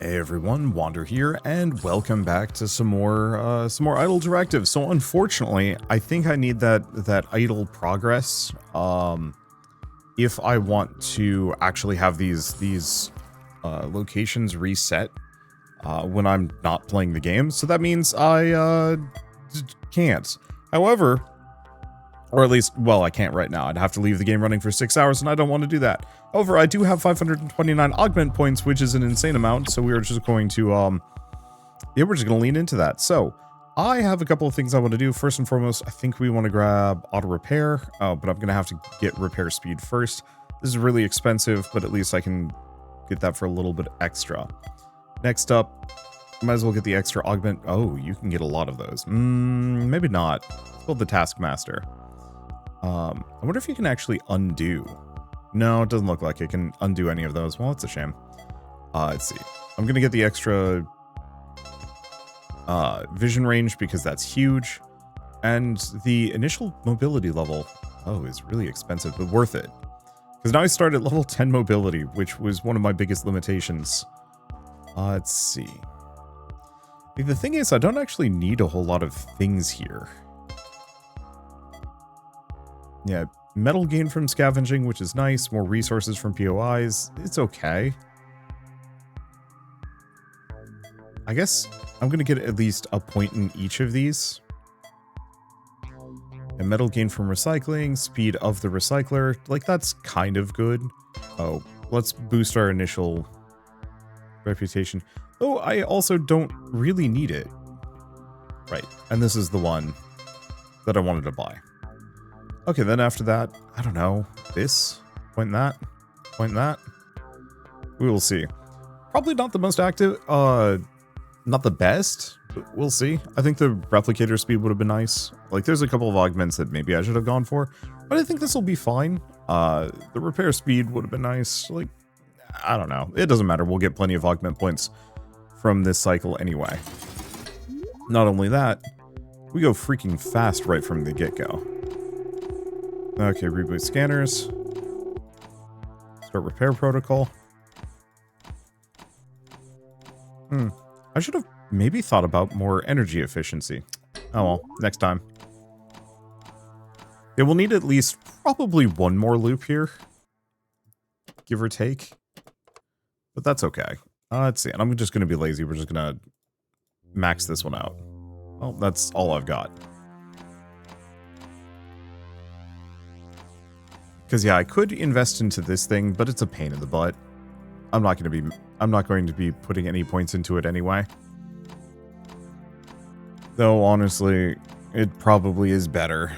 Hey everyone, Wander here, and welcome back to some more idle directive. So unfortunately, I think I need that idle progress if I want to actually have these locations reset when I'm not playing the game. So that means I can't. However, or at least, well, I can't right now. I'd have to leave the game running for 6 hours, and I don't want to do that. However, I do have 529 augment points, which is an insane amount, so we are just going to, yeah, we're just going to lean into that. So, I have a couple of things I want to do. First and foremost, I think we want to grab auto repair, but I'm going to have to get repair speed first. This is really expensive, but at least I can get that for a little bit extra. Next up, might as well get the extra augment. Oh, you can get a lot of those. Maybe not. Let's build the Taskmaster. I wonder if you can actually undo. No, it doesn't look like it can undo any of those. Well, it's a shame. Let's see. I'm going to get the extra vision range because that's huge. And the initial mobility level, oh, is really expensive, but worth it. Because now I start at level 10 mobility, which was one of my biggest limitations. Let's see. The thing is, I don't actually need a whole lot of things here. Yeah, metal gain from scavenging, which is nice. More resources from POIs. It's okay. I guess I'm going to get at least a point in each of these. And metal gain from recycling, speed of the recycler. Like, that's kind of good. Oh, let's boost our initial reputation. Oh, I also don't really need it. Right, and this is the one that I wanted to buy. Okay, then after that, I don't know, this, point that, point that. We will see. Probably not the most active, not the best, but we'll see. I think the replicator speed would have been nice. Like, there's a couple of augments that maybe I should have gone for, but I think this will be fine. The repair speed would have been nice. Like, I don't know. It doesn't matter. We'll get plenty of augment points from this cycle anyway. Not only that, we go freaking fast right from the get-go. Okay, reboot scanners. Start repair protocol. I should have maybe thought about more energy efficiency. Oh well, next time. Yeah, we'll need at least probably one more loop here. Give or take. But that's okay. Let's see, and I'm just going to be lazy. We're just going to max this one out. Well, that's all I've got. Because yeah, I could invest into this thing, but it's a pain in the butt. I'm not going to be putting any points into it anyway. Though honestly, it probably is better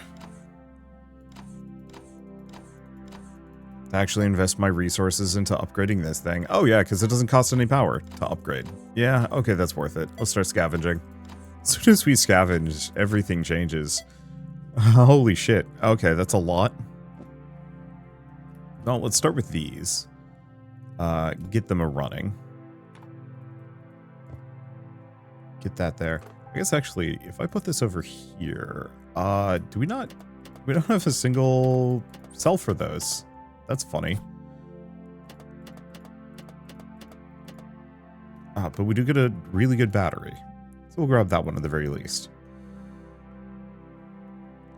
to actually invest my resources into upgrading this thing. Oh yeah, because it doesn't cost any power to upgrade. Yeah, okay, that's worth it. Let's start scavenging. As soon as we scavenge, everything changes. Holy shit. Okay, that's a lot. No, let's start with these. Get them a-running. Get that there. I guess actually, if I put this over here, we don't have a single cell for those. That's funny. But we do get a really good battery. So we'll grab that one at the very least.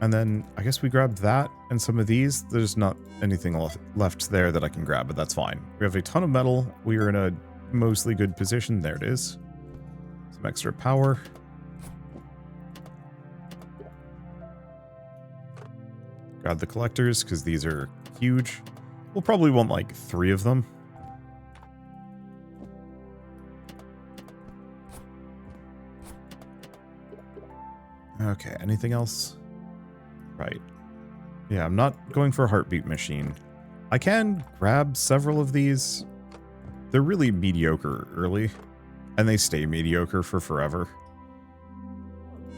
And then I guess we grab that and some of these. There's not anything left there that I can grab, but that's fine. We have a ton of metal. We are in a mostly good position. There it is. Some extra power. Grab the collectors because these are huge. We'll probably want like 3 of them. Okay, anything else? Right. Yeah, I'm not going for a heartbeat machine. I can grab several of these. They're really mediocre early, and they stay mediocre for forever.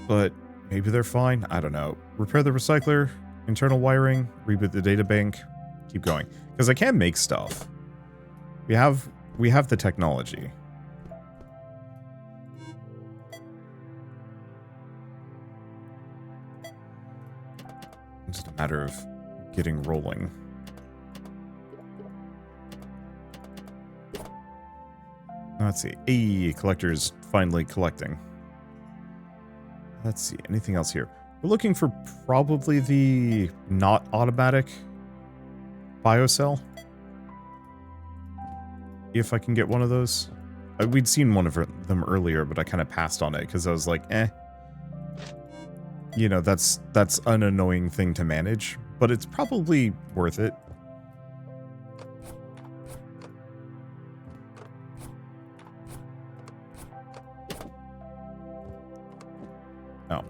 But maybe they're fine. I don't know. Repair the recycler, internal wiring, reboot the data bank, keep going. Because I can make stuff. We have the technology. It's just a matter of getting rolling. Let's see. Hey, collector's finally collecting. Let's see. Anything else here? We're looking for probably the not automatic biocell. If I can get one of those. We'd seen one of them earlier, but I kind of passed on it because I was like, eh. You know, that's an annoying thing to manage, but it's probably worth it. Oh.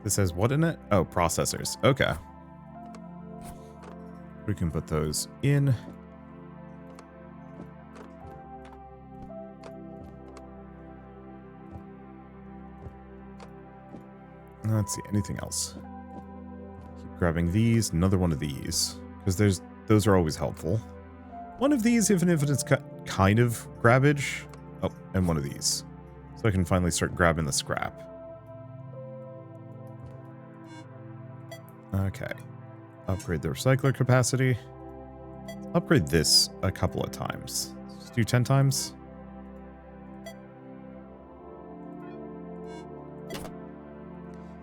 This has what in it? Oh, processors. Okay. We can put those in. Let's see, anything else? Keep grabbing these, another one of these, because those are always helpful. One of these, even if it's kind of grabbage. Oh, and one of these. So I can finally start grabbing the scrap. Okay. Upgrade the recycler capacity. Upgrade this a couple of times. Let's do 10 times.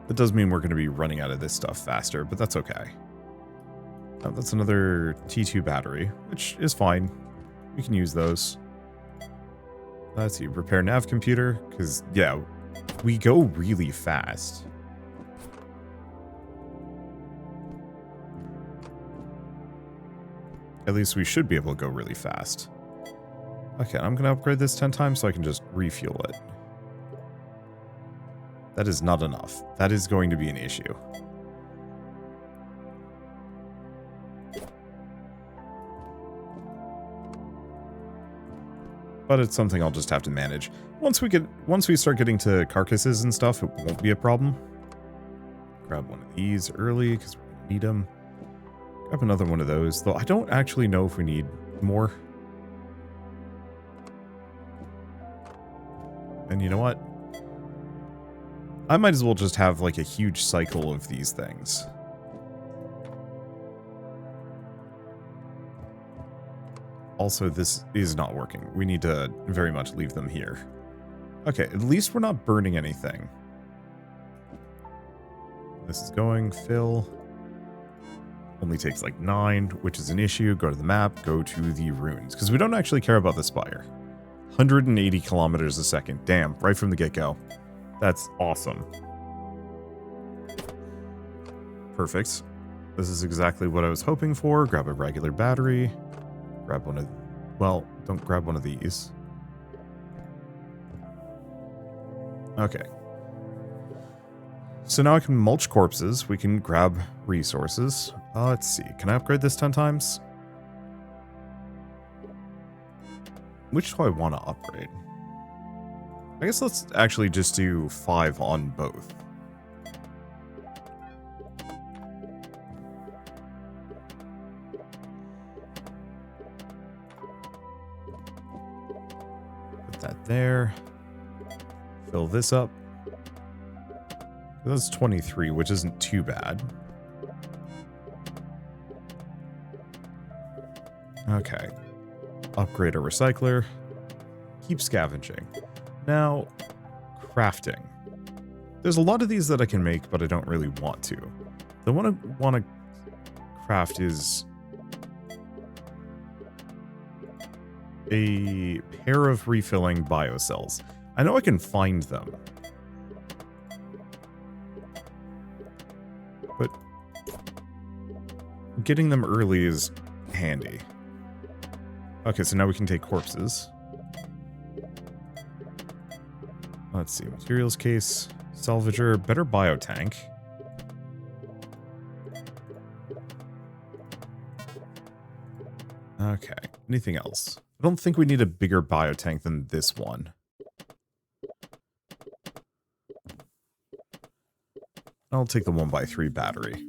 That does mean we're going to be running out of this stuff faster, but that's okay. Oh, that's another T2 battery, which is fine. We can use those. Let's see, repair nav computer, because, yeah, we go really fast. At least we should be able to go really fast. Okay, I'm going to upgrade this 10 times so I can just refuel it. That is not enough. That is going to be an issue. But it's something I'll just have to manage. Once we start getting to carcasses and stuff, it won't be a problem. Grab one of these early because we're going to need them. Grab another one of those, though I don't actually know if we need more. And you know what? I might as well just have like a huge cycle of these things. Also, this is not working. We need to very much leave them here. Okay, at least we're not burning anything. This is going, fill. Only takes like 9, which is an issue. Go to the map, go to the ruins. Because we don't actually care about the spire. 180 kilometers a second. Damn, right from the get-go. That's awesome. Perfect. This is exactly what I was hoping for. Grab a regular battery. Grab one of... Well, don't grab one of these. Okay. So now I can mulch corpses. We can grab resources. Let's see. Can I upgrade this 10 times? Which do I want to upgrade? I guess let's actually just do 5 on both. Put that there. Fill this up. That's 23, which isn't too bad. Okay. Upgrade a recycler. Keep scavenging. Now, crafting. There's a lot of these that I can make, but I don't really want to. The one I want to craft is a pair of refilling biocells. I know I can find them. But getting them early is handy. Okay, so now we can take corpses. Let's see, materials case, salvager, better biotank. Okay, anything else? I don't think we need a bigger biotank than this one. I'll take the 1x3 battery.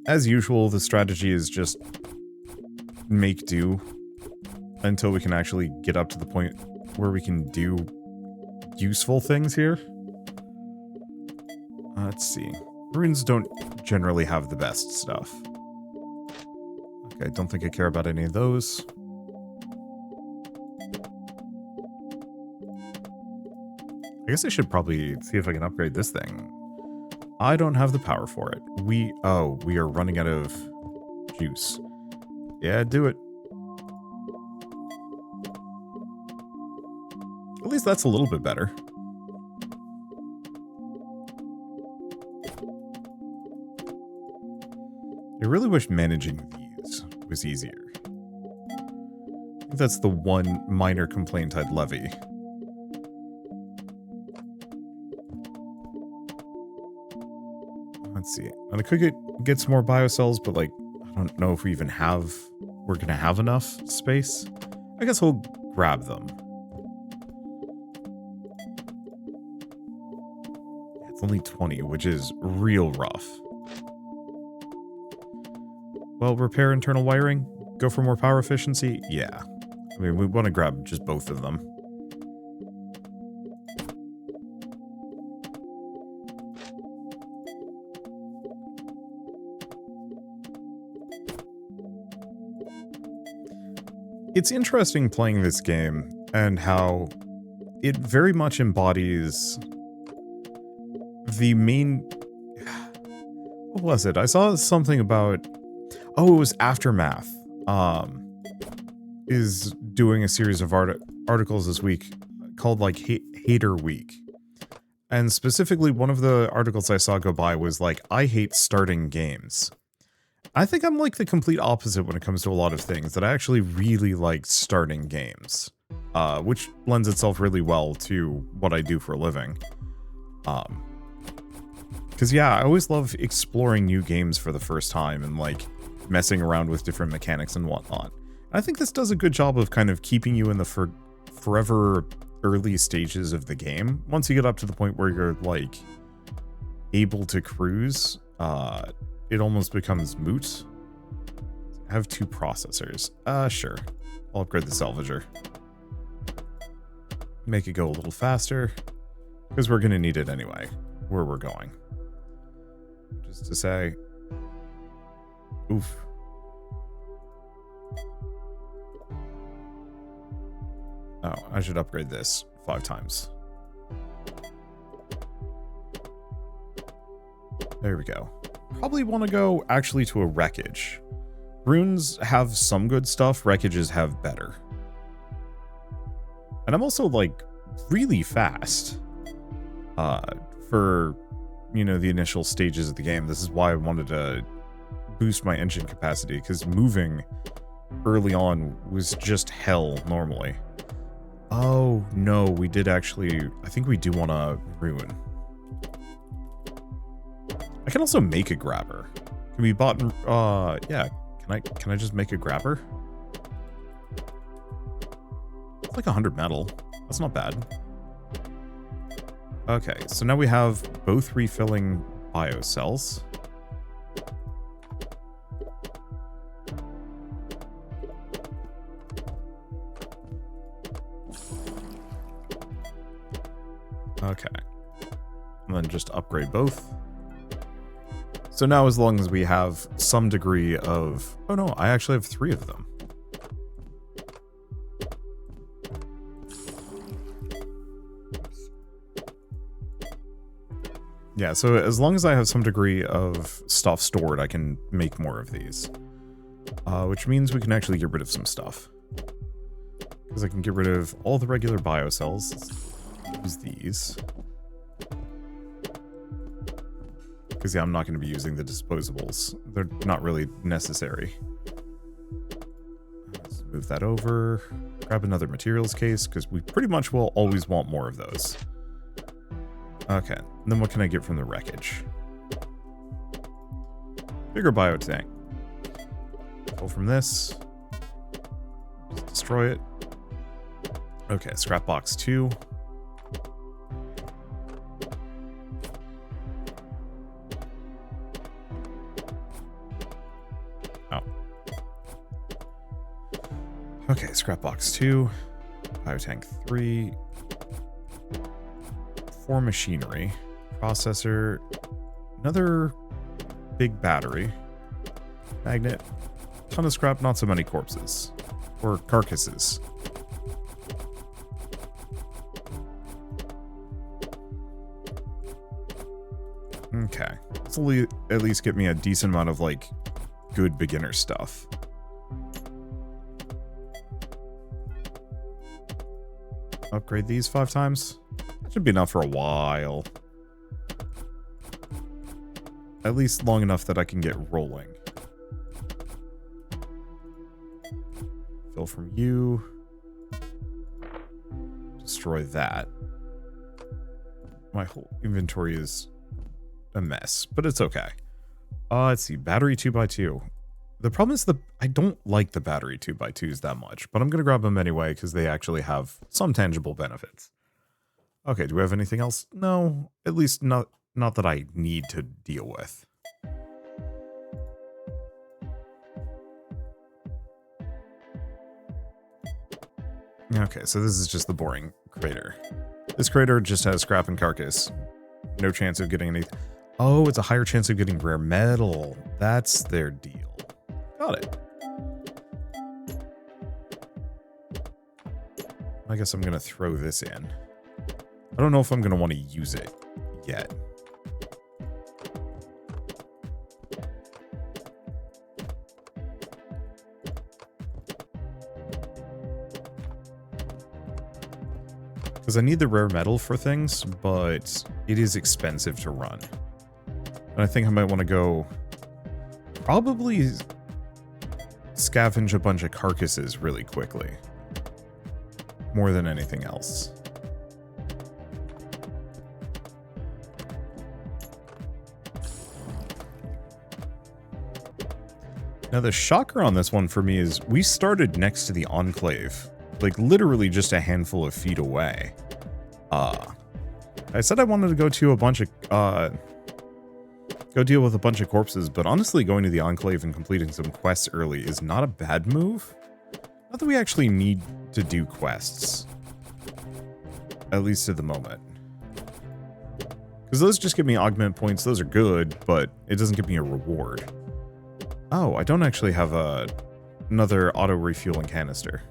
As usual, the strategy is just make do until we can actually get up to the point where we can do useful things here. Let's see. Ruins don't generally have the best stuff. Okay, don't think I care about any of those. I guess I should probably see if I can upgrade this thing. I don't have the power for it. We are running out of juice. Yeah, do it. At least that's a little bit better. I really wish managing these was easier. I think that's the one minor complaint I'd levy. Let's see. And I could get some more biocells, but like, I don't know if we're gonna have enough space. I guess we'll grab them. It's only 20, which is real rough. Well, repair internal wiring, go for more power efficiency. Yeah. I mean, we want to grab just both of them. It's interesting playing this game and how it very much embodies the main... What was it? I saw something about... Oh, it was Aftermath. Is doing a series of articles this week called like Hater Week. And specifically one of the articles I saw go by was like, I hate starting games. I think I'm like the complete opposite when it comes to a lot of things, that I actually really like starting games, which lends itself really well to what I do for a living. Because yeah, I always love exploring new games for the first time and like messing around with different mechanics and whatnot. I think this does a good job of kind of keeping you in the forever early stages of the game. Once you get up to the point where you're like able to cruise, it almost becomes moot. I have 2 processors. Sure. I'll upgrade the salvager. Make it go a little faster, because we're going to need it anyway, where we're going. Just to say, oof. Oh, I should upgrade this 5 times. There we go. Probably want to go actually to a wreckage. Runes have some good stuff, wreckages have better. And I'm also like really fast for, you know, the initial stages of the game. This is why I wanted to boost my engine capacity, because moving early on was just hell normally. Oh no, we did actually, I think we do want to ruin. I can also make a grabber. Can be bought in, yeah, can I just make a grabber? It's like 100 metal. That's not bad. Okay, so now we have both refilling biocells. Okay. And then just upgrade both. So now as long as we have some degree of... Oh no, I actually have 3 of them. Yeah, so as long as I have some degree of stuff stored, I can make more of these. Which means we can actually get rid of some stuff. Because I can get rid of all the regular biocells. Let's use these. Because yeah, I'm not going to be using the disposables. They're not really necessary. Let's move that over. Grab another materials case, because we pretty much will always want more of those. Okay, and then what can I get from the wreckage? Bigger biotank. Pull from this. Just destroy it. Okay, scrap box 2. Oh. Okay, scrap box 2. Biotank 3. 4 machinery. Processor. Another big battery. Magnet. Ton of scrap, not so many corpses. Or carcasses. Okay. This will at least get me a decent amount of, like, good beginner stuff. Upgrade these 5 times. That should be enough for a while. At least long enough that I can get rolling. Fill from you. Destroy that. My whole inventory is a mess, but it's okay. Let's see. Battery 2x2. The problem is I don't like the battery 2x2s that much, but I'm going to grab them anyway because they actually have some tangible benefits. Okay, do we have anything else? No, at least not that I need to deal with. Okay, so this is just the boring crater. This crater just has scrap and carcass. No chance of getting anything. Oh, it's a higher chance of getting rare metal. That's their deal. Got it. I guess I'm going to throw this in. I don't know if I'm going to want to use it yet. Because I need the rare metal for things, but it is expensive to run. And I think I might want to go probably scavenge a bunch of carcasses really quickly. More than anything else. Now the shocker on this one for me is we started next to the Enclave. Like literally just a handful of feet away. I said I wanted to go to a bunch of go deal with a bunch of corpses, but honestly going to the Enclave and completing some quests early is not a bad move. Not that we actually need to do quests. At least at the moment. Because those just give me augment points, those are good, but it doesn't give me a reward. Oh, I don't actually have another auto refueling canister.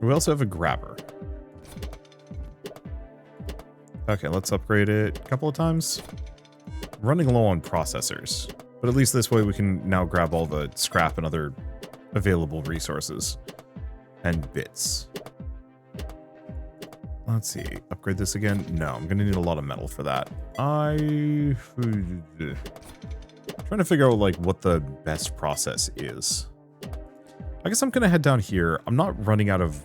We also have a grabber. Okay, let's upgrade it a couple of times. Running low on processors, but at least this way we can now grab all the scrap and other available resources and bits. Let's see, upgrade this again. No, I'm gonna need a lot of metal for that. Trying to figure out like what the best process is. I guess I'm gonna head down here. I'm not running out of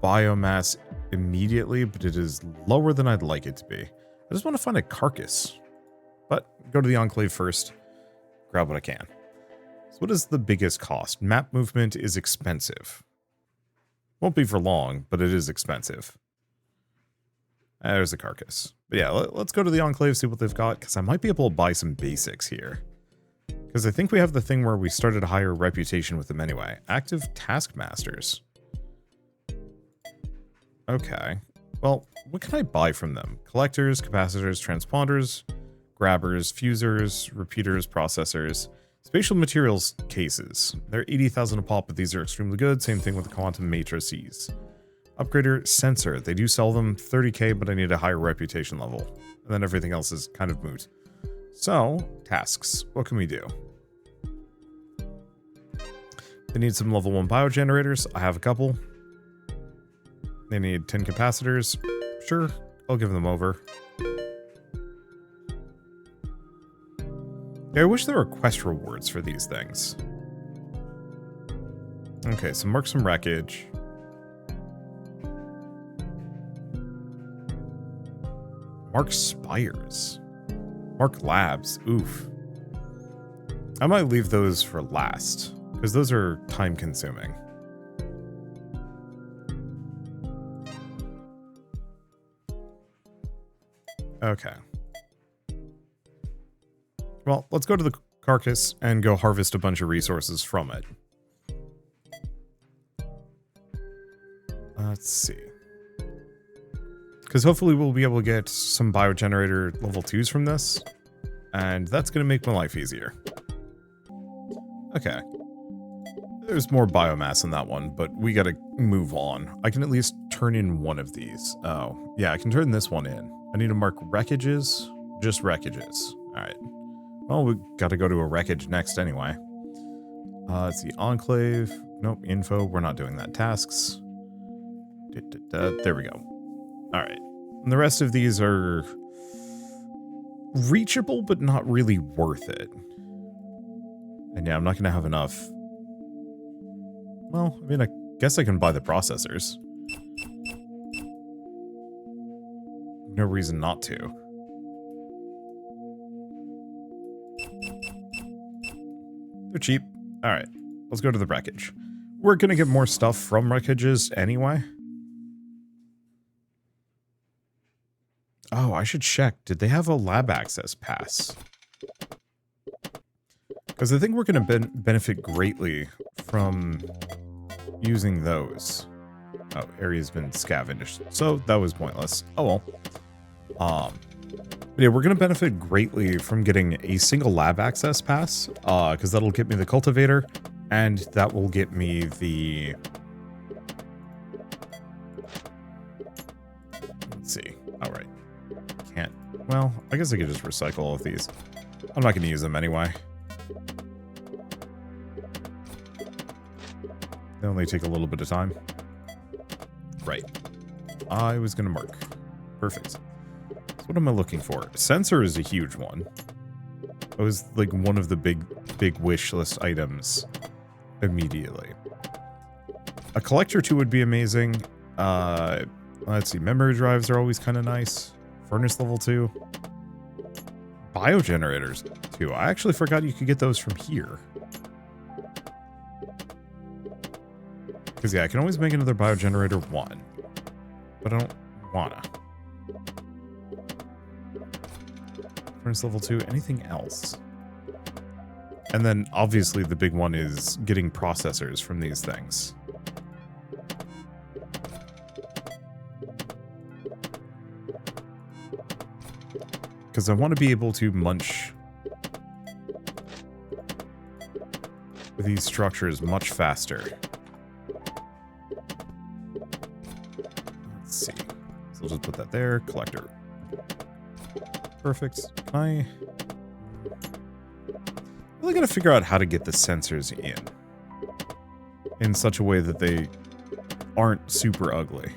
biomass immediately, but it is lower than I'd like it to be. I just want to find a carcass, but go to the Enclave first, grab what I can. So what is the biggest cost? Map movement is expensive. Won't be for long, but it is expensive. There's the carcass. But yeah, let's go to the Enclave, see what they've got, because I might be able to buy some basics here. Because I think we have the thing where we started a higher reputation with them anyway. Active Taskmasters. Okay. Well, what can I buy from them? Collectors, capacitors, transponders, grabbers, fusers, repeaters, processors, spatial materials cases. They're 80,000 a pop, but these are extremely good. Same thing with the quantum matrices. Upgrader sensor. They do sell them 30k, but I need a higher reputation level. And then everything else is kind of moot. So, tasks. What can we do? They need some level 1 biogenerators. I have a couple. They need 10 capacitors. Sure, I'll give them over. Yeah, I wish there were quest rewards for these things. Okay, so mark some wreckage. Mark spires. Mark labs. Oof. I might leave those for last, because those are time consuming. Okay. Well, let's go to the carcass and go harvest a bunch of resources from it. Let's see. Because hopefully we'll be able to get some biogenerator level 2s from this. And that's going to make my life easier. Okay. There's more biomass in that one, but we gotta move on. I can at least turn in one of these. Oh, yeah, I can turn this one in. I need to mark wreckages. Just wreckages. Alright. Well, we gotta go to a wreckage next anyway. Let's see. Enclave. Nope. Info. We're not doing that. Tasks. There we go. Alright. And the rest of these are reachable, but not really worth it. And yeah, I'm not going to have enough. Well, I mean, I guess I can buy the processors. No reason not to. They're cheap. Alright, let's go to the wreckage. We're going to get more stuff from wreckages anyway. Oh, I should check. Did they have a lab access pass? Because I think we're going to benefit greatly from using those. Oh, area's been scavenged, so that was pointless. Oh well. But yeah, we're going to benefit greatly from getting a single lab access pass, because that'll get me the cultivator, and that will get me the... Let's see. All right. Can't... Well, I guess I could just recycle all of these. I'm not going to use them anyway. They only take a little bit of time. Right. I was going to mark. Perfect. So what am I looking for? Sensor is a huge one. It was like one of the big wish list items immediately. A collector too would be amazing. Let's see. Memory drives are always kind of nice. Furnace level 2. Biogenerators too. I actually forgot you could get those from here. Because, yeah, I can always make another biogenerator 1. But I don't wanna. Furnace level 2. Anything else? And then, obviously, the big one is getting processors from these things. Because I want to be able to munch these structures much faster. Let's see. So I'll just put that there. Collector. Perfect. I really got to figure out how to get the sensors in such a way that they aren't super ugly.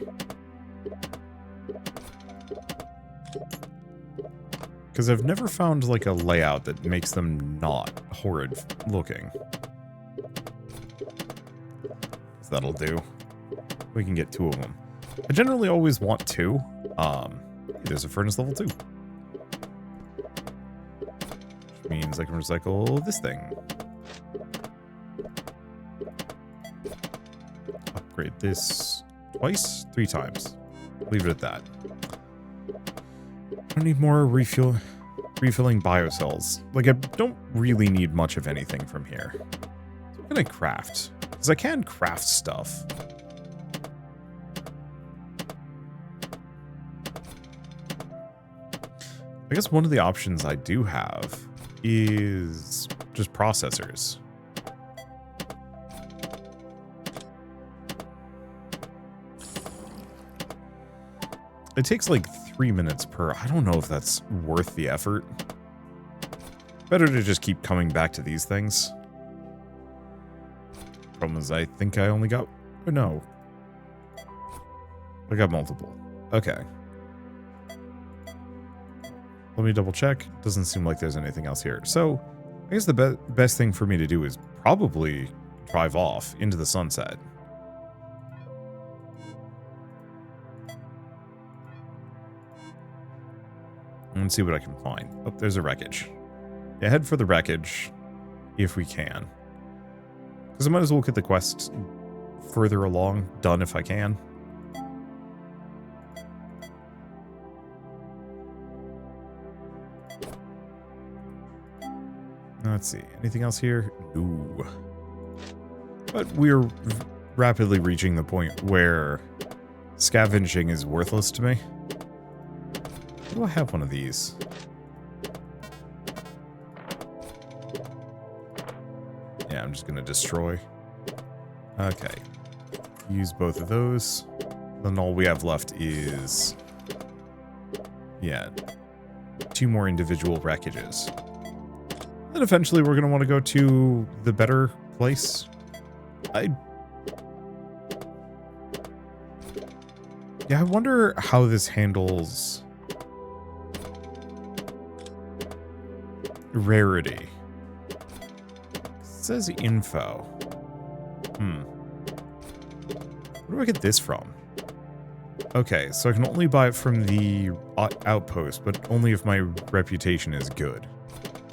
Because I've never found like a layout that makes them not horrid looking. So that'll do. We can get 2 of them. I generally always want 2. There's a furnace level 2. Which means I can recycle this thing. Upgrade this twice? 3 times. Leave it at that. I need more refilling biocells. Like, I don't really need much of anything from here. So what can I craft? Because I can craft stuff. I guess one of the options I do have is just processors. It takes like 3 minutes per. I don't know if that's worth the effort. Better to just keep coming back to these things. Problem is, I think I only got... Oh, no. I got multiple. Okay. Let me double check. Doesn't seem like there's anything else here. So, I guess the best thing for me to do is probably drive off into the sunset. And see what I can find. Oh, there's a wreckage. Yeah, head for the wreckage if we can. Because I might as well get the quest further along done if I can. Let's see. Anything else here? No. But we're rapidly reaching the point where scavenging is worthless to me. Do I have one of these? Yeah, Yeah, I'm just going to destroy. Okay. Use both of those. Then all we have left is... yeah. 2 more individual wreckages. Then eventually we're going to want to go to the better place. Yeah, I wonder how this handles rarity. It says info. Where do I get this from? Okay, so I can only buy it from the outpost, but only if my reputation is good.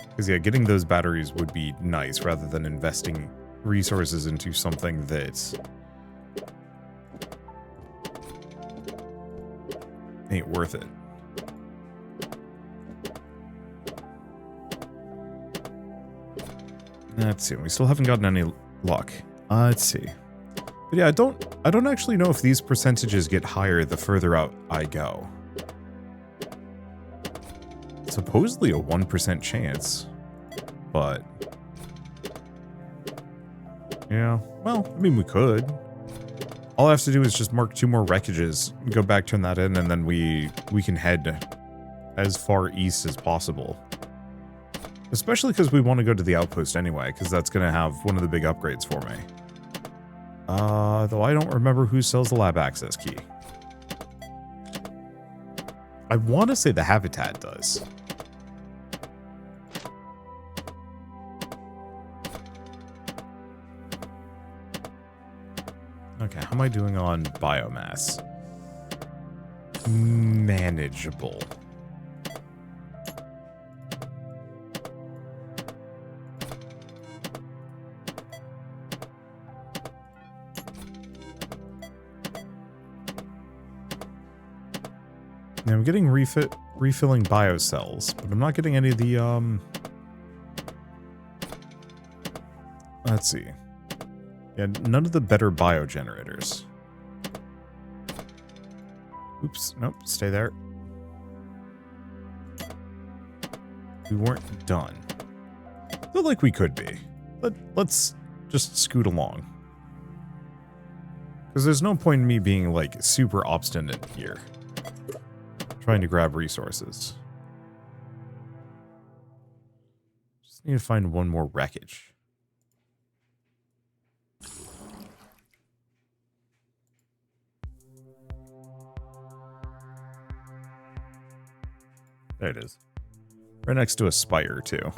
Because yeah, getting those batteries would be nice rather than investing resources into something that ain't worth it. Let's see. We still haven't gotten any luck. Let's see. But yeah, I don't actually know if these percentages get higher the further out I go. Supposedly a 1% chance, but yeah, well, I mean, we could. All I have to do is just mark 2 more wreckages, go back, turn that in, and then we can head as far east as possible. Especially because we want to go to the outpost anyway, because that's going to have one of the big upgrades for me. Though I don't remember who sells the lab access key. I want to say the Habitat does. Okay, how am I doing on biomass? Manageable. Now I'm getting refilling biocells, but I'm not getting any of the, let's see. Yeah, none of the better biogenerators. Oops, nope, stay there. We weren't done. Feel like we could be. Let's just scoot along. Because there's no point in me being, like, super obstinate here. Trying to grab resources. Just need to find one more wreckage. There it is. Right next to a spire, too.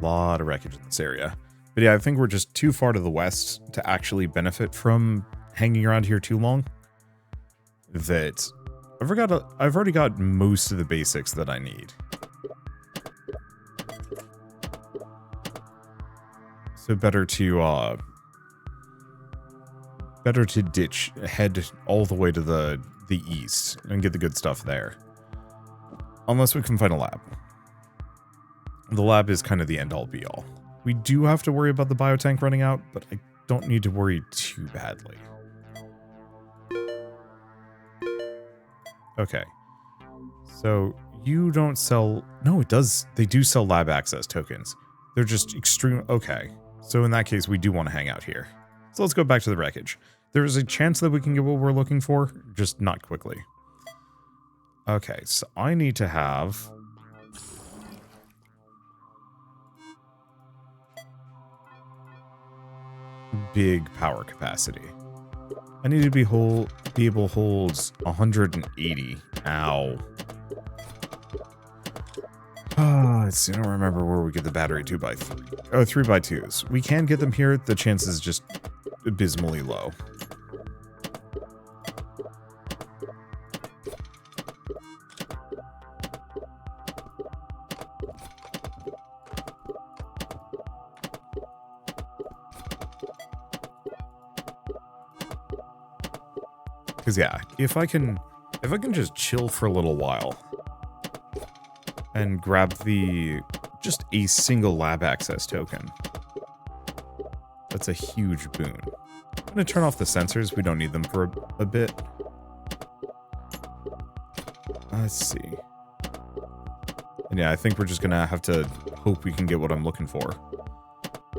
A lot of wreckage in this area. But yeah, I think we're just too far to the west to actually benefit from hanging around here too long. That I've already got most of the basics that I need. So better to head all the way to the east and get the good stuff there. Unless we can find a lab. The lab is kind of the end-all be-all. We do have to worry about the biotank running out, but I don't need to worry too badly. Okay. So, you don't sell... No, it does. They do sell lab access tokens. They're just extreme... Okay. So in that case, we do want to hang out here. So let's go back to the wreckage. There is a chance that we can get what we're looking for, just not quickly. Okay, so I need to have... big power capacity. I need to be able to hold 180. Ow. Let's see, I don't remember where we get the battery 2x3. Oh, 3x2s. We can get them here. The chance is just abysmally low. Because yeah, if I can just chill for a little while and grab just a single lab access token, that's a huge boon. I'm gonna turn off the sensors. We don't need them for a bit. Let's see. And yeah, I think we're just gonna have to hope we can get what I'm looking for.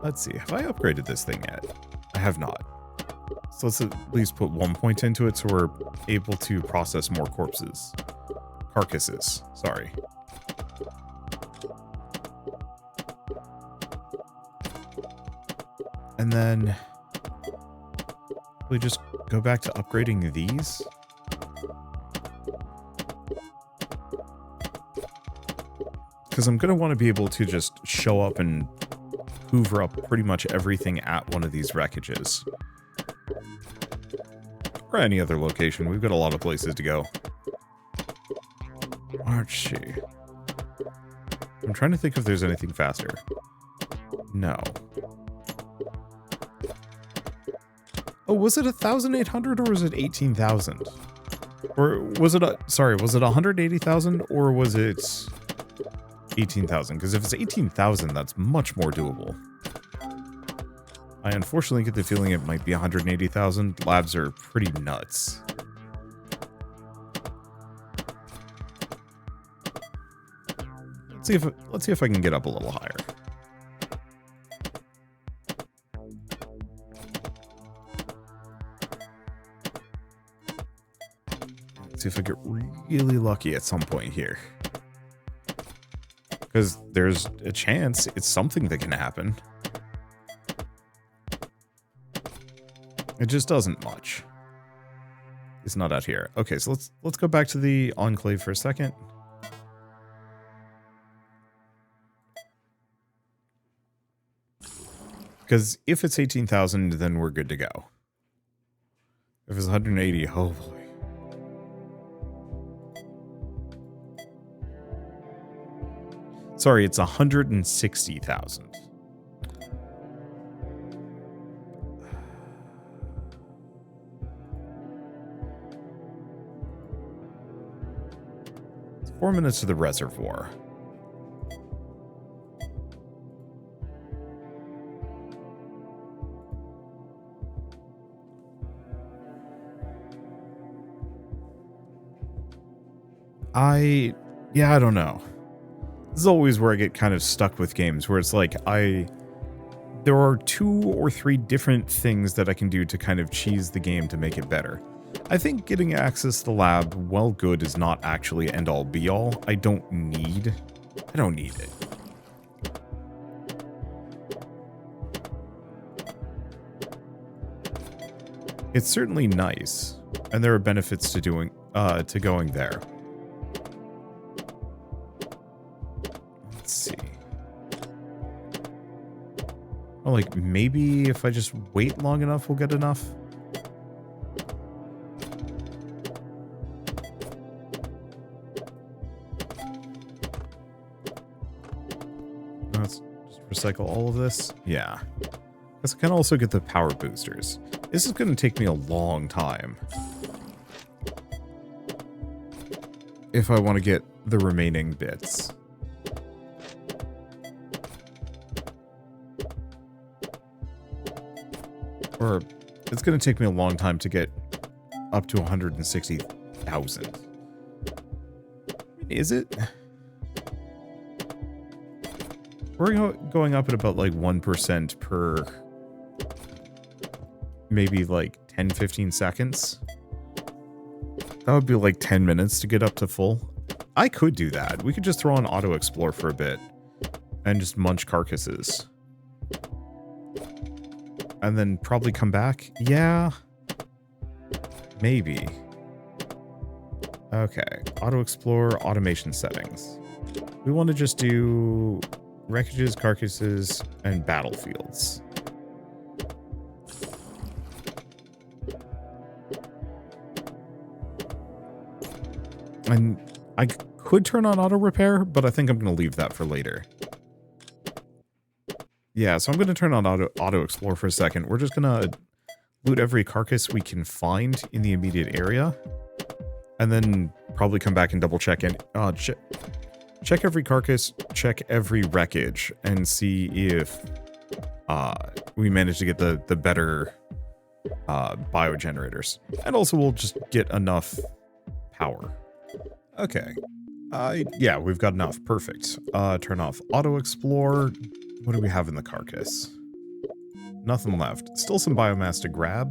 Let's see, have I upgraded this thing yet? I have not. So let's at least put 1 point into it so we're able to process more corpses. Carcasses, sorry. And then we just go back to upgrading these. Because I'm going to want to be able to just show up and hoover up pretty much everything at one of these wreckages. Or any other location. We've got a lot of places to go. Archie. I'm trying to think if there's anything faster. No. Oh, was it 1,800 or was it 18,000? Or was it sorry, was it 180,000 or was it 18,000? Because if it's 18,000, that's much more doable. I unfortunately get the feeling it might be 180,000. Labs are pretty nuts. Let's see if I can get up a little higher. Let's see if I get really lucky at some point here. Because there's a chance it's something that can happen. It just doesn't much. It's not out here. Okay, so let's go back to the Enclave for a second. Because if it's 18,000, then we're good to go. If it's 180, oh boy. Sorry, it's 160,000. It's 4 minutes to the reservoir. Yeah, I don't know. This is always where I get kind of stuck with games, where it's like, there are 2 or 3 different things that I can do to kind of cheese the game to make it better. I think getting access to the lab, well, good, is not actually end-all be-all. I don't need it. It's certainly nice, and there are benefits to going there. Let's see. Well, like, maybe if I just wait long enough, we'll get enough. Let's just recycle all of this. Yeah. Because I can also get the power boosters. This is going to take me a long time if I want to get the remaining bits. Or it's going to take me a long time to get up to 160,000. Is it? We're going up at about like 1% per maybe like 10-15 seconds. That would be like 10 minutes to get up to full. I could do that. We could just throw on auto explore for a bit and just munch carcasses. And then probably come back? Yeah. Maybe. Okay. Auto explore, automation settings. We want to just do wreckages, carcasses, and battlefields. And I could turn on auto repair, but I think I'm going to leave that for later. Yeah, so I'm going to turn on auto explore for a second. We're just going to loot every carcass we can find in the immediate area. And then probably come back and double check and check every carcass, check every wreckage, and see if we manage to get the better biogenerators. And also we'll just get enough power. Okay. Yeah, we've got enough. Perfect. Turn off auto explore. What do we have in the carcass? Nothing left. Still some biomass to grab,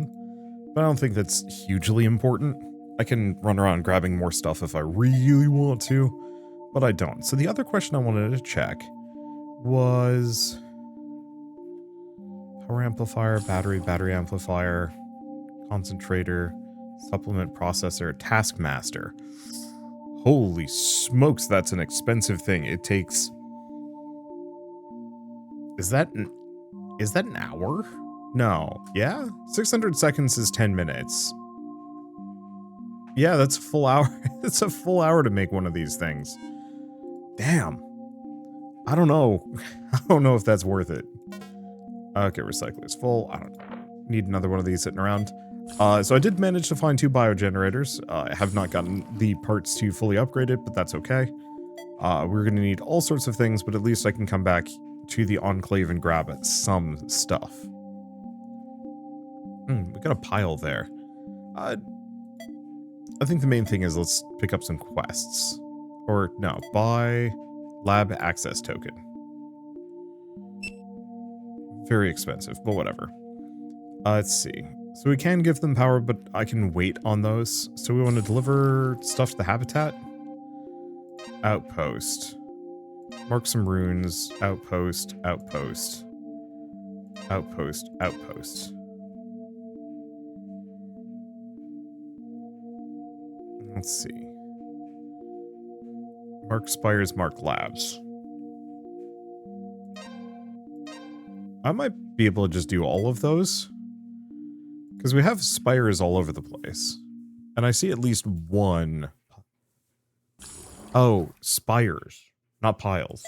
but I don't think that's hugely important. I can run around grabbing more stuff if I really want to, but I don't. So the other question I wanted to check was power amplifier, battery amplifier, concentrator, supplement processor, taskmaster. Holy smokes, that's an expensive thing. It takes... Is that an hour? No. Yeah? 600 seconds is 10 minutes. Yeah, that's a full hour. It's a full hour to make one of these things. Damn. I don't know. I don't know if that's worth it. Okay, recycler's full. I don't need another one of these sitting around. So I did manage to find 2 biogenerators. I have not gotten the parts to fully upgrade it, but that's okay. We're going to need all sorts of things, but at least I can come back to the Enclave and grab some stuff. We got a pile there. I think the main thing is let's pick up some quests. Or, no, buy lab access token. Very expensive, but whatever. Let's see. So we can give them power, but I can wait on those. So we want to deliver stuff to the habitat. Outpost. Mark some runes. Outpost. Outpost. Outpost. Outpost. Let's see. Mark spires, mark labs. I might be able to just do all of those. Because we have spires all over the place. And I see at least one. Oh, spires, not piles.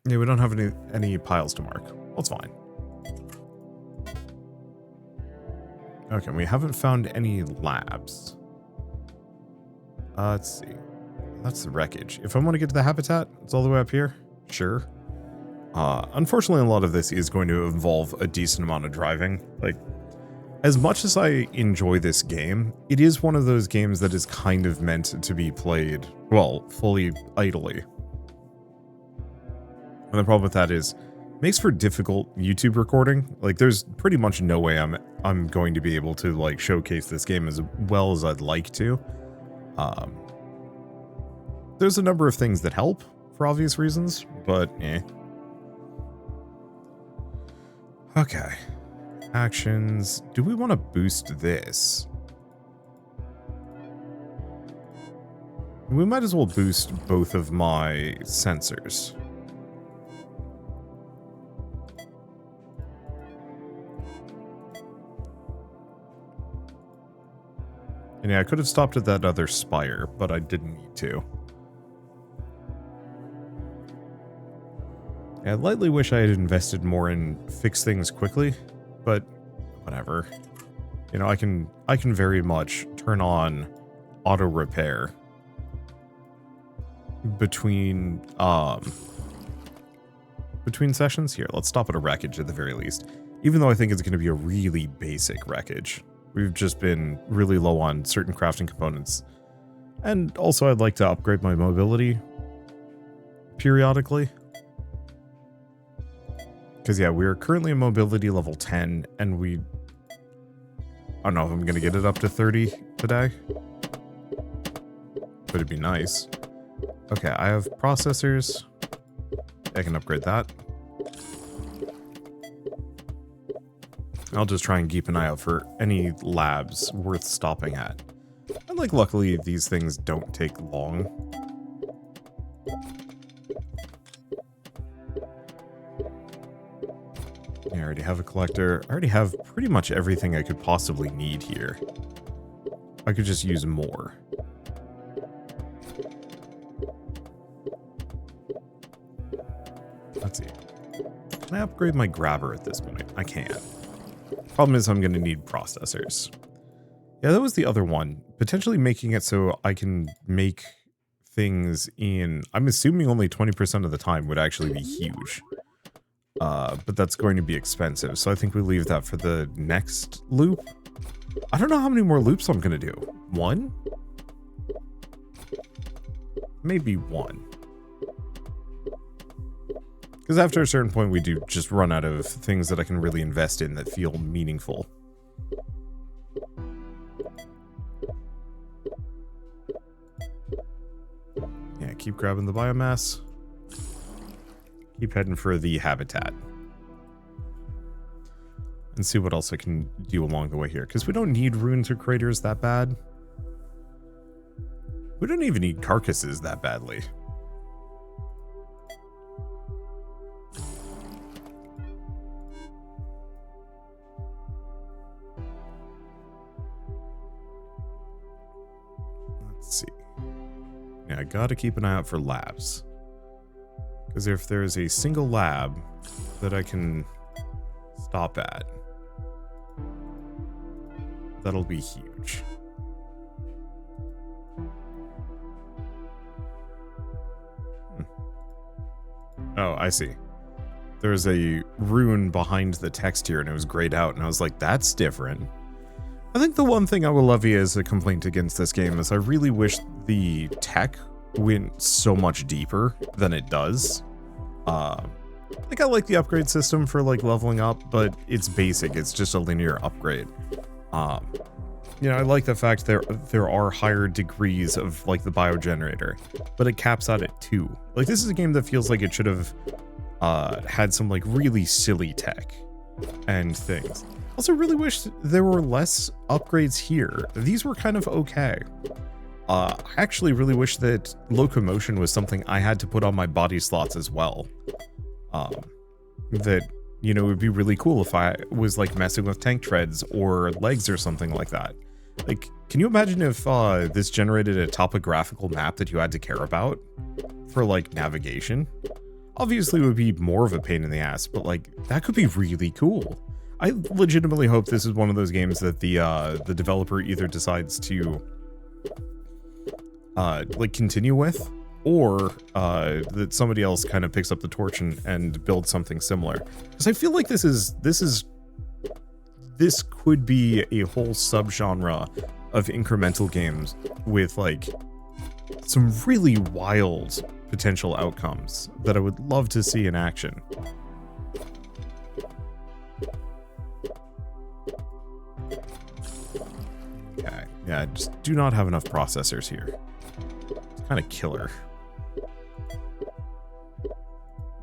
Yeah, we don't have any piles to mark. Well, it's fine. Okay, we haven't found any labs. Let's see. That's the wreckage. If I want to get to the habitat, it's all the way up here. Sure. Unfortunately, a lot of this is going to involve a decent amount of driving. Like, as much as I enjoy this game, it is one of those games that is kind of meant to be played, well, fully idly. And the problem with that is, it makes for difficult YouTube recording. Like, there's pretty much no way I'm going to be able to, like, showcase this game as well as I'd like to. There's a number of things that help, for obvious reasons, but eh. Okay. Actions. Do we want to boost this? We might as well boost both of my sensors. And yeah, I could have stopped at that other spire, but I didn't need to. I lightly wish I had invested more in fix things quickly, but whatever. You know, I can very much turn on auto repair between sessions. Here, let's stop at a wreckage at the very least. Even though I think it's going to be a really basic wreckage. We've just been really low on certain crafting components. And also I'd like to upgrade my mobility periodically. Because, yeah, we are currently in mobility level 10, and I don't know if I'm going to get it up to 30 today. But it'd be nice. Okay, I have processors. I can upgrade that. I'll just try and keep an eye out for any labs worth stopping at. And, like, luckily, these things don't take long. I already have a collector. I already have pretty much everything I could possibly need here. I could just use more. Let's see. Can I upgrade my grabber at this point? I can. Problem is I'm going to need processors. Yeah, that was the other one. Potentially making it so I can make things in, I'm assuming only 20% of the time would actually be huge. But that's going to be expensive, so I think we leave that for the next loop. I don't know how many more loops I'm going to do. 1? Maybe 1. Because after a certain point, we do just run out of things that I can really invest in that feel meaningful. Yeah, keep grabbing the biomass. Keep heading for the habitat. And see what else I can do along the way here. Because we don't need ruins or craters that bad. We don't even need carcasses that badly. Let's see. Yeah, I gotta keep an eye out for labs. Because if there's a single lab that I can stop at, that'll be huge. Oh, I see. There's a rune behind the text here, and it was grayed out, and I was like, that's different. I think the one thing I will levy as a complaint against this game is I really wish the tech went so much deeper than it does. Like, I like the upgrade system for, like, leveling up, but it's basic. It's just a linear upgrade. You know, I like the fact there are higher degrees of, like, the biogenerator, but it caps out at 2. Like, this is a game that feels like it should have had some, like, really silly tech and things. Also, really wish there were less upgrades here. These were kind of okay. I actually really wish that locomotion was something I had to put on my body slots as well. That, you know, it would be really cool if I was, like, messing with tank treads or legs or something like that. Like, can you imagine if this generated a topographical map that you had to care about for, like, navigation? Obviously, it would be more of a pain in the ass, but, like, that could be really cool. I legitimately hope this is one of those games that the developer either decides to like continue with, or that somebody else kind of picks up the torch and builds something similar. Because I feel like this could be a whole subgenre of incremental games with, like, some really wild potential outcomes that I would love to see in action. Okay, yeah, I just do not have enough processors here. It's kind of killer.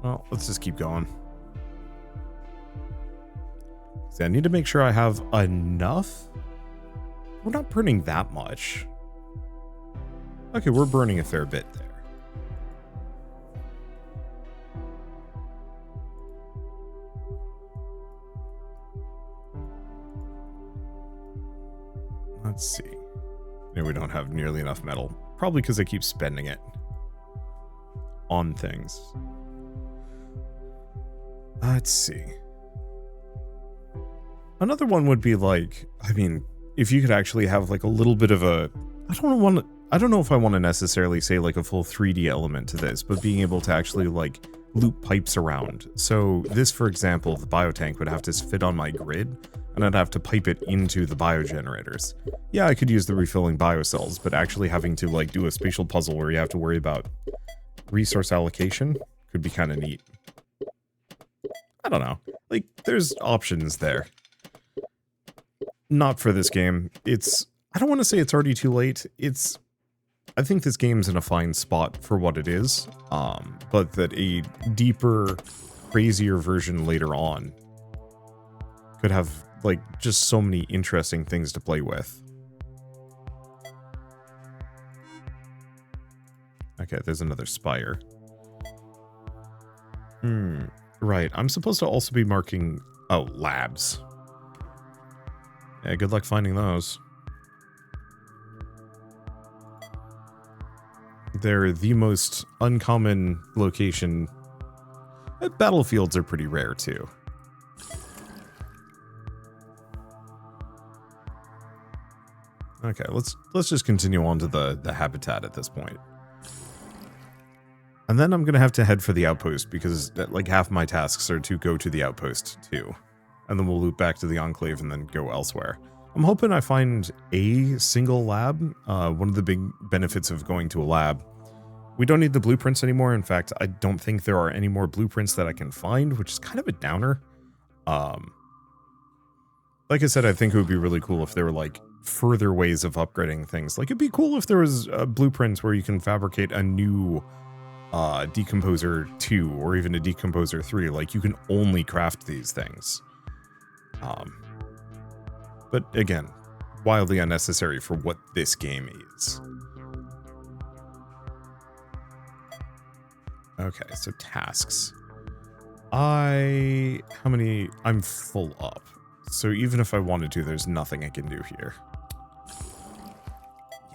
Well, let's just keep going. See, I need to make sure I have enough. We're not burning that much. Okay, we're burning a fair bit there. Let's see. Yeah, we don't have nearly enough metal. Probably because I keep spending it on things. Let's see. Another one would be like, I mean, if you could actually have like a little bit of a, I don't know if I want to necessarily say like a full 3D element to this, but being able to actually like loop pipes around. So this, for example, the biotank would have to fit on my grid, and I'd have to pipe it into the biogenerators. Yeah, I could use the refilling biocells, but actually having to like do a spatial puzzle where you have to worry about resource allocation could be kind of neat. I don't know. Like, there's options there. Not for this game. I don't want to say it's already too late. I think this game's in a fine spot for what it is, but that a deeper, crazier version later on could have, like, just so many interesting things to play with. Okay, there's another spire. Right, I'm supposed to also be marking... Oh, labs. Yeah, good luck finding those. They're the most uncommon location. Battlefields are pretty rare, too. Okay, let's just continue on to the habitat at this point. And then I'm going to have to head for the outpost, because like half my tasks are to go to the outpost, too. And then we'll loop back to the Enclave and then go elsewhere. I'm hoping I find a single lab. One of the big benefits of going to a lab, we don't need the blueprints anymore. In fact, I don't think there are any more blueprints that I can find, which is kind of a downer. Like I said, I think it would be really cool if there were like further ways of upgrading things. Like it'd be cool if there was blueprints where you can fabricate a new decomposer 2 or even a decomposer 3. Like you can only craft these things. But again, wildly unnecessary for what this game is. Okay, so tasks. I'm full up. So even if I wanted to, there's nothing I can do here.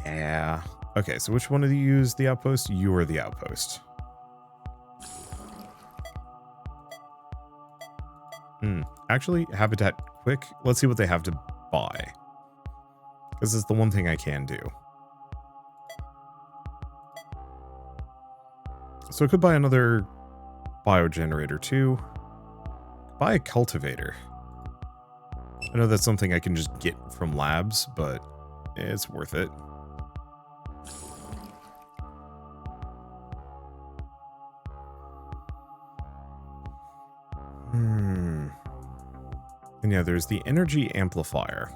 Yeah. Okay, so which one of you use the outpost? You are the outpost. Actually, habitat quick. Let's see what they have to buy. This is the one thing I can do. So I could buy another biogenerator too. Buy a cultivator. I know that's something I can just get from labs, but it's worth it. And yeah, there's the energy amplifier.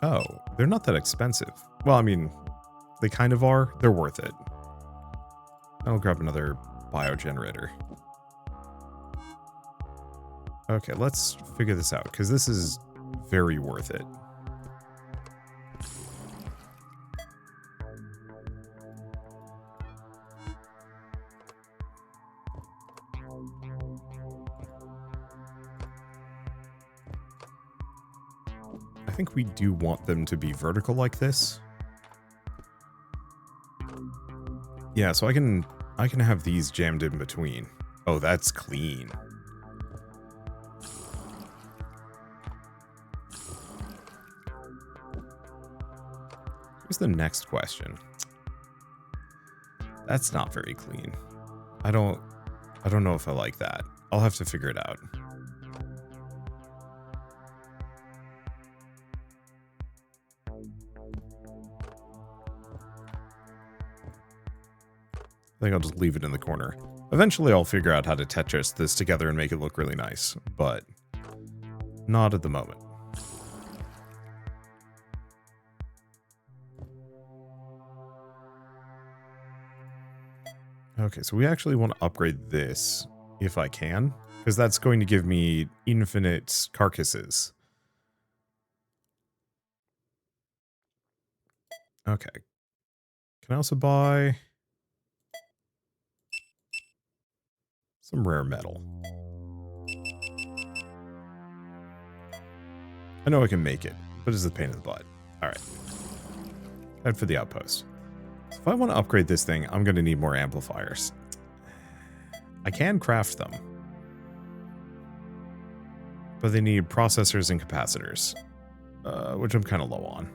Oh, they're not that expensive. Well, I mean, they kind of are. They're worth it. I'll grab another biogenerator. Okay, let's figure this out, because this is very worth it. I think we do want them to be vertical like this. Yeah, so I can have these jammed in between. Oh, that's clean. Here's the next question. That's not very clean. I don't know if I like that. I'll have to figure it out. I think I'll just leave it in the corner. Eventually I'll figure out how to Tetris this together and make it look really nice, but not at the moment. Okay, so we actually want to upgrade this if I can, because that's going to give me infinite carcasses. Okay. Can I also buy some rare metal? I know I can make it, but it's a pain in the butt. Alright. Head for the outpost. So if I want to upgrade this thing, I'm going to need more amplifiers. I can craft them, but they need processors and capacitors, which I'm kind of low on.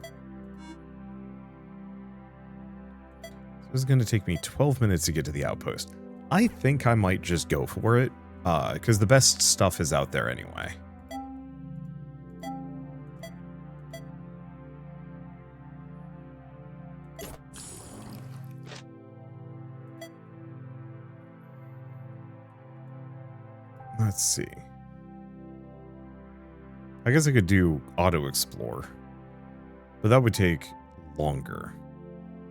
So this is going to take me 12 minutes to get to the outpost. I think I might just go for it, because the best stuff is out there anyway. Let's see. I guess I could do auto explore, but that would take longer.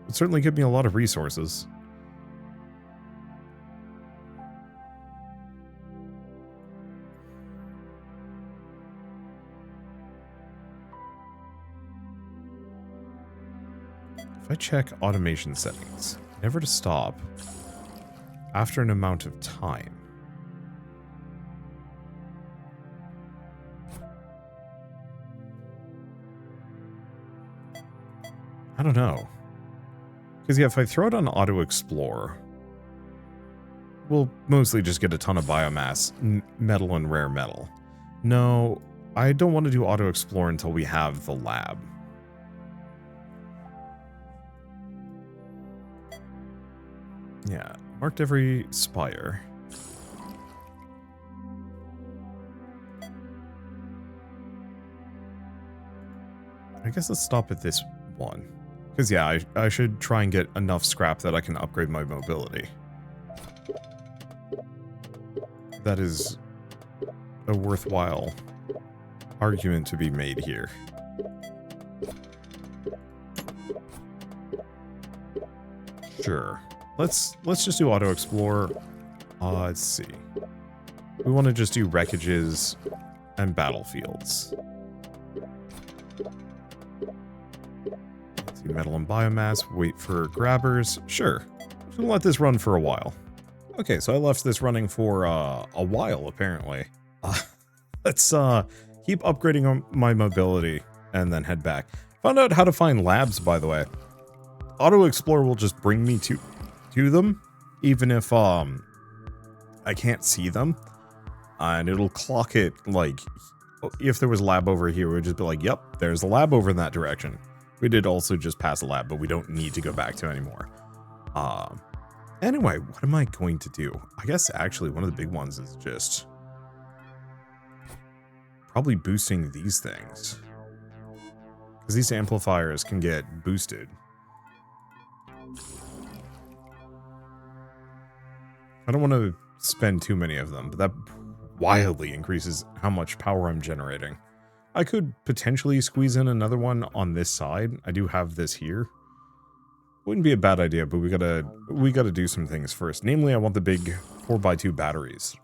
It would certainly give me a lot of resources. If I check automation settings, never to stop after an amount of time. I don't know. Because yeah, if I throw it on auto explore, we'll mostly just get a ton of biomass, metal and rare metal. No, I don't want to do auto explore until we have the lab. Yeah, marked every spire. guess let's stop at this one. Because, yeah, I should try and get enough scrap that I can upgrade my mobility. That is a worthwhile argument to be made here. Sure. Let's just do auto explore. Let's see. We want to just do wreckages and battlefields. Let's see, metal and biomass. Wait for grabbers. Sure. Just gonna let this run for a while. Okay, so I left this running for a while apparently. Let's keep upgrading my mobility and then head back. Found out how to find labs, by the way. Auto explore will just bring me to them, even if I can't see them, and it'll clock it like if there was a lab over here, it would just be like, yep, there's a lab over in that direction. We did also just pass a lab, but we don't need to go back to anymore. Anyway, what am I going to do? I guess actually one of the big ones is just probably boosting these things, because these amplifiers can get boosted. I don't want to spend too many of them, but that wildly increases how much power I'm generating. I could potentially squeeze in another one on this side. I do have this here. Wouldn't be a bad idea, but we gotta do some things first. Namely, I want the big 4x2 batteries.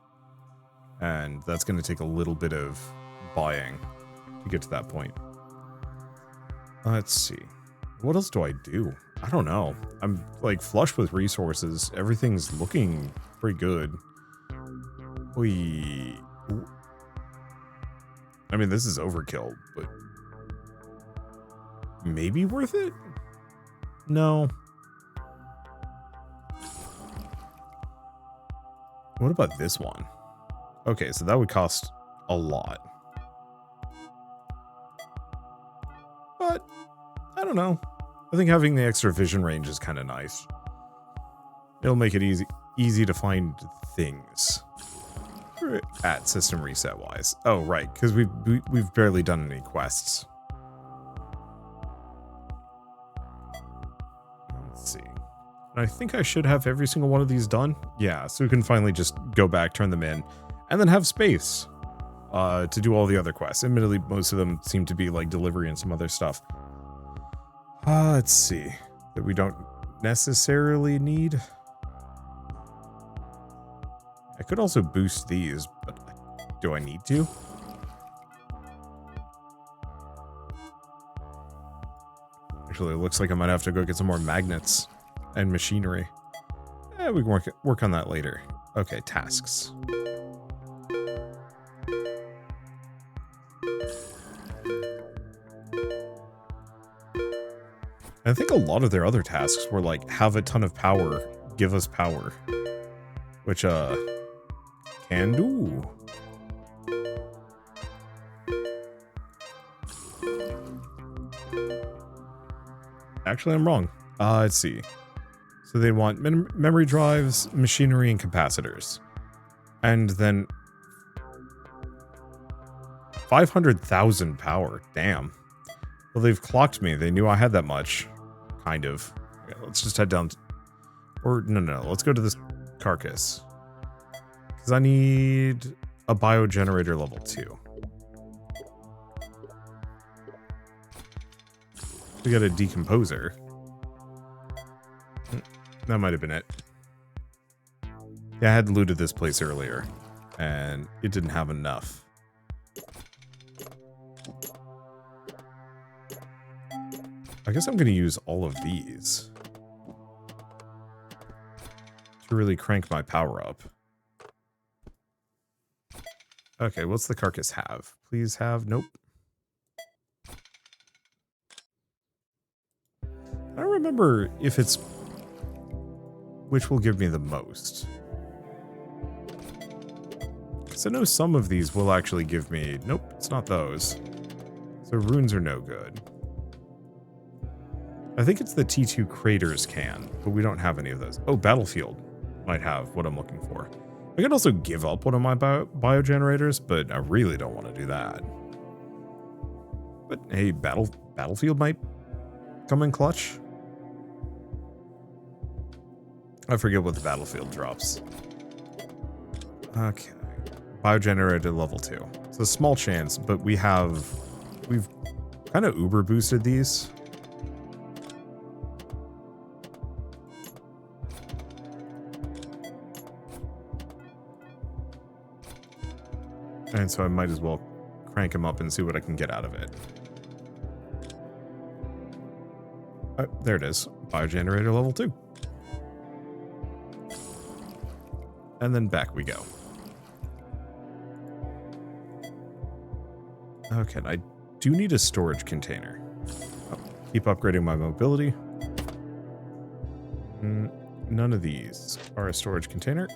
And that's gonna take a little bit of buying to get to that point. Let's see. What else do I do? I don't know. I'm like flush with resources. Everything's looking pretty good. I mean, this is overkill, but maybe worth it? No. What about this one? Okay, so that would cost a lot. But I don't know. I think having the extra vision range is kind of nice. It'll make it easy to find things. We're at system reset wise. Oh right, because we've barely done any quests. Let's see. I think I should have every single one of these done. Yeah, so we can finally just go back, turn them in, and then have space to do all the other quests. Admittedly, most of them seem to be like delivery and some other stuff. Let's see. That we don't necessarily need. I could also boost these, but do I need to? Actually, it looks like I might have to go get some more magnets and machinery. We can work on that later. Okay, tasks. I think a lot of their other tasks were like, have a ton of power, give us power. Which, can do. Actually, I'm wrong. Let's see. So they want memory drives, machinery, and capacitors. And then 500,000 power. Damn. Well, they've clocked me. They knew I had that much. Kind of. Okay, let's just head down. Or, no. Let's go to this carcass. Because I need a biogenerator level 2. We got a decomposer. That might have been it. Yeah, I had looted this place earlier, and it didn't have enough. I guess I'm going to use all of these to really crank my power up. Okay, what's the carcass have? Please have... Nope. I don't remember if it's... which will give me the most. Because I know some of these will actually give me... Nope, it's not those. So runes are no good. I think it's the T2 craters can, but we don't have any of those. Oh, Battlefield might have what I'm looking for. I could also give up one of my biogenerators, but I really don't want to do that. But hey, Battlefield might come in clutch. I forget what the battlefield drops. Okay. Biogenerator level 2. It's a small chance, but we've kind of uber boosted these. And so I might as well crank him up and see what I can get out of it. There it is. Biogenerator level 2. And then back we go. Okay, I do need a storage container. Oh, keep upgrading my mobility. None of these are a storage container.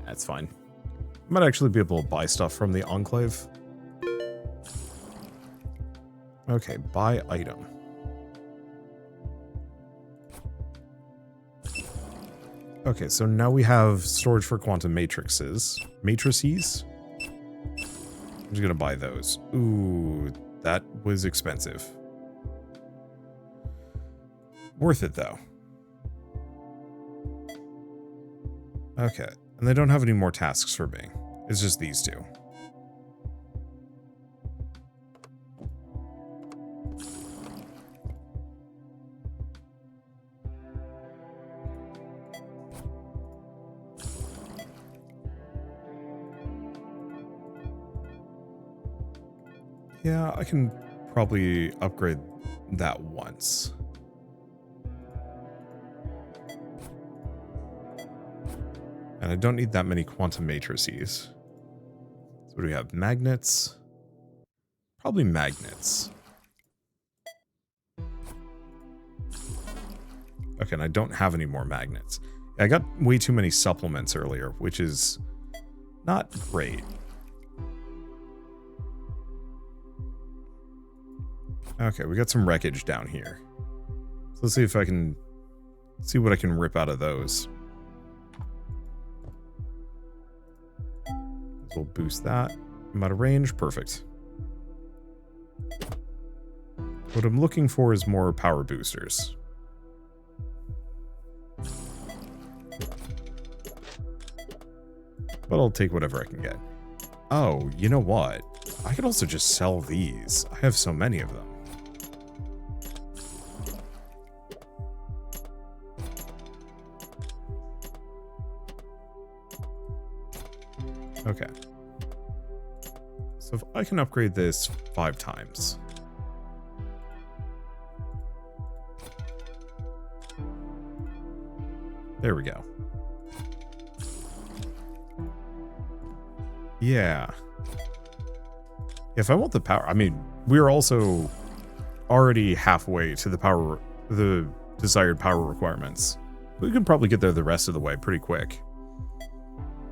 That's fine. I might actually be able to buy stuff from the Enclave. Okay, buy item. Okay, so now we have storage for quantum matrices. Matrices? I'm just gonna buy those. Ooh, that was expensive. Worth it, though. Okay, and they don't have any more tasks for me. It's just these two. Yeah, I can probably upgrade that once. And I don't need that many quantum matrices. So what do we have? Magnets? Probably magnets. Okay, and I don't have any more magnets. I got way too many supplements earlier, which is not great. Okay, we got some wreckage down here. So let's see if I can see what I can rip out of those. We'll boost that. I'm out of range. Perfect. What I'm looking for is more power boosters. But I'll take whatever I can get. Oh, you know what? I could also just sell these. I have so many of them. Okay. So if I can upgrade this 5 times. There we go. Yeah. If I want the power, I mean, we're also already halfway to the desired power requirements. We can probably get there the rest of the way pretty quick.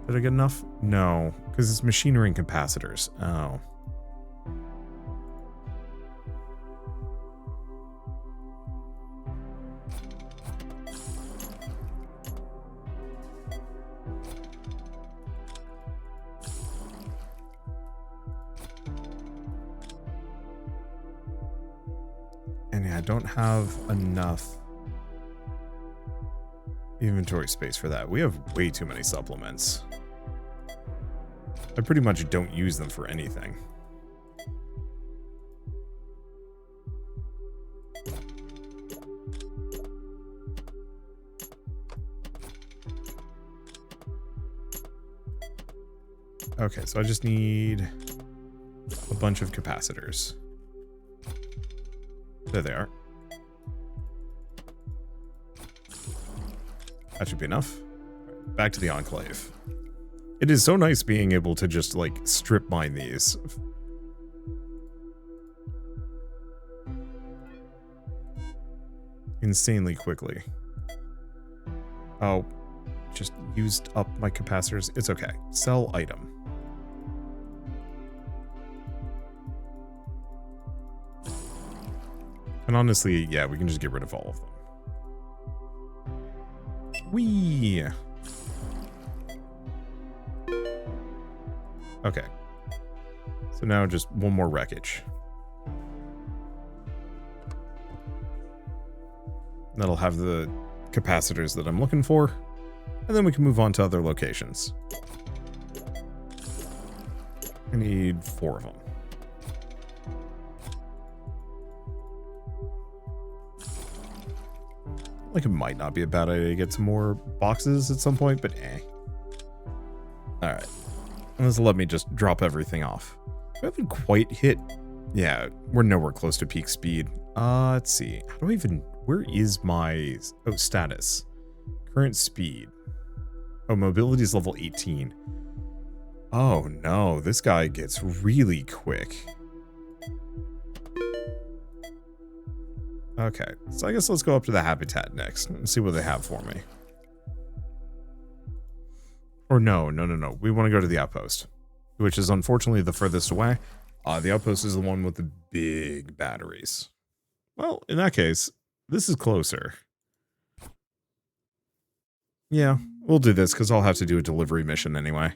Did I get enough? No, because it's machinery and capacitors. Oh. And yeah, I don't have enough inventory space for that. We have way too many supplements. I pretty much don't use them for anything. Okay, so I just need a bunch of capacitors. There they are. That should be enough. Back to the Enclave. It is so nice being able to just, like, strip mine these. Insanely quickly. Oh, just used up my capacitors. It's okay. Sell item. And honestly, yeah, we can just get rid of all of them. Whee! Okay. So now just one more wreckage. That'll have the capacitors that I'm looking for. And then we can move on to other locations. I need 4 of them. Like, it might not be a bad idea to get some more boxes at some point, but eh. Alright. This will let me just drop everything off. We haven't quite hit... Yeah, we're nowhere close to peak speed. Let's see. How do I even... Where is my... Oh, status. Current speed. Oh, mobility is level 18. Oh, no. This guy gets really quick. Okay, so I guess let's go up to the habitat next and see what they have for me. Or no. We want to go to the outpost, which is unfortunately the furthest away. The outpost is the one with the big batteries. Well, in that case, this is closer. Yeah, we'll do this because I'll have to do a delivery mission anyway.